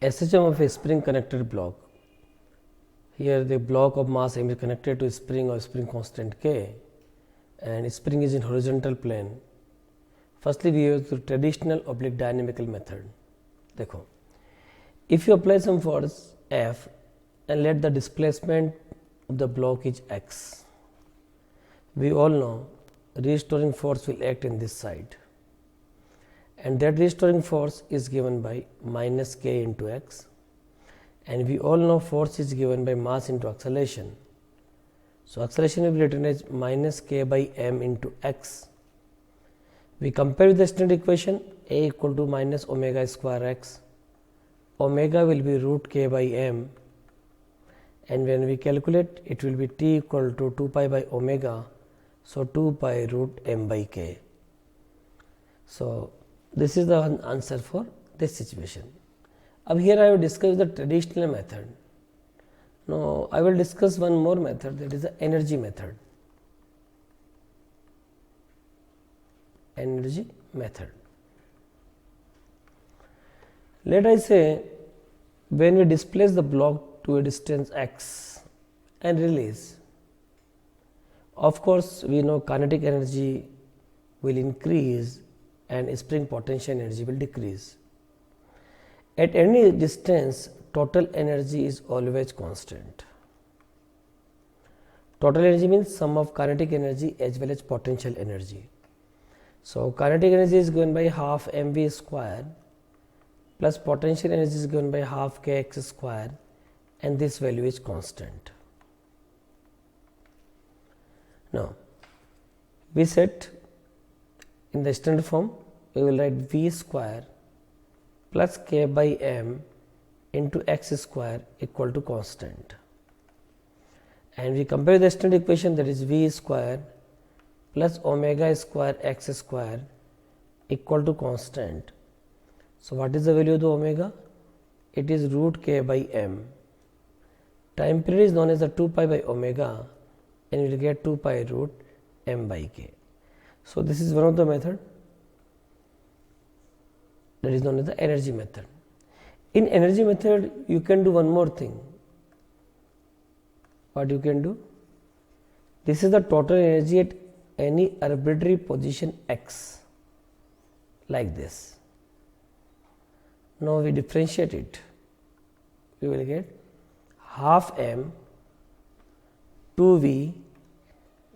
SHM of a spring connected block. Here the block of mass m is connected to spring or spring constant K, and spring is in horizontal plane. Firstly, we use the traditional oblique dynamical method. देखो, if you apply some force F and let the displacement of the block is x, we all know restoring force will act in this side, and that restoring force is given by minus k into x, and we all know force is given by mass into acceleration. So, acceleration will be written as minus k by m into x. We compare with the standard equation a equal to minus omega square x. Omega will be root k by m, and when we calculate it will be t equal to 2 pi by omega. So, 2 pi root m by k. So, this is the answer for this situation. Now, here I will discuss the traditional method. Now, I will discuss one more method, that is the energy method. Energy method. Let us say when we displace the block to a distance x and release, of course, we know kinetic energy will increase and spring potential energy will decrease. At any distance, total energy is always constant. Total energy means sum of kinetic energy as well as potential energy. So, kinetic energy is given by half mv square plus potential energy is given by half kx square, and this value is constant. Now, we set in the standard form, we will write v square plus k by m into x square equal to constant, and we compare the standard equation, that is v square plus omega square x square equal to constant. So, what is the value of the omega? It is root k by m. Time period is known as the 2 pi by omega, and we will get 2 pi root m by k. So, this is one of the method that is known as the energy method. In energy method, you can do one more thing. What you can do? This is the total energy at any arbitrary position x, like this. Now, we differentiate it. We will get half m 2v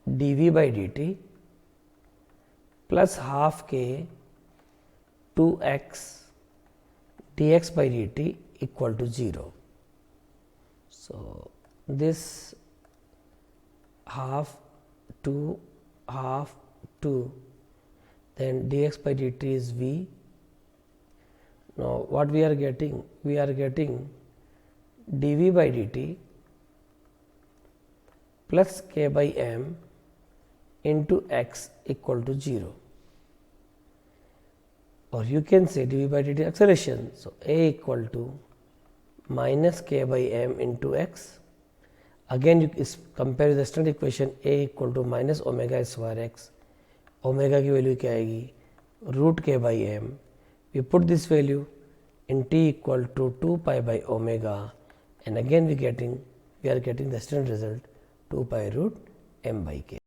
dv by dt plus half k 2x dx by dt equal to 0. So, this half 2 half 2, then dx by dt is v. Now, what we are getting? We are getting dv by dt plus k by m into x equal to 0, or you can say dv by dt acceleration. So, a equal to minus k by m into x. Again, you compare the standard equation a equal to minus omega square x. Omega की value क्या आएगी? Root k by m. We put this value in t equal to 2 pi by omega, and again we are getting the standard result 2 pi root m by k.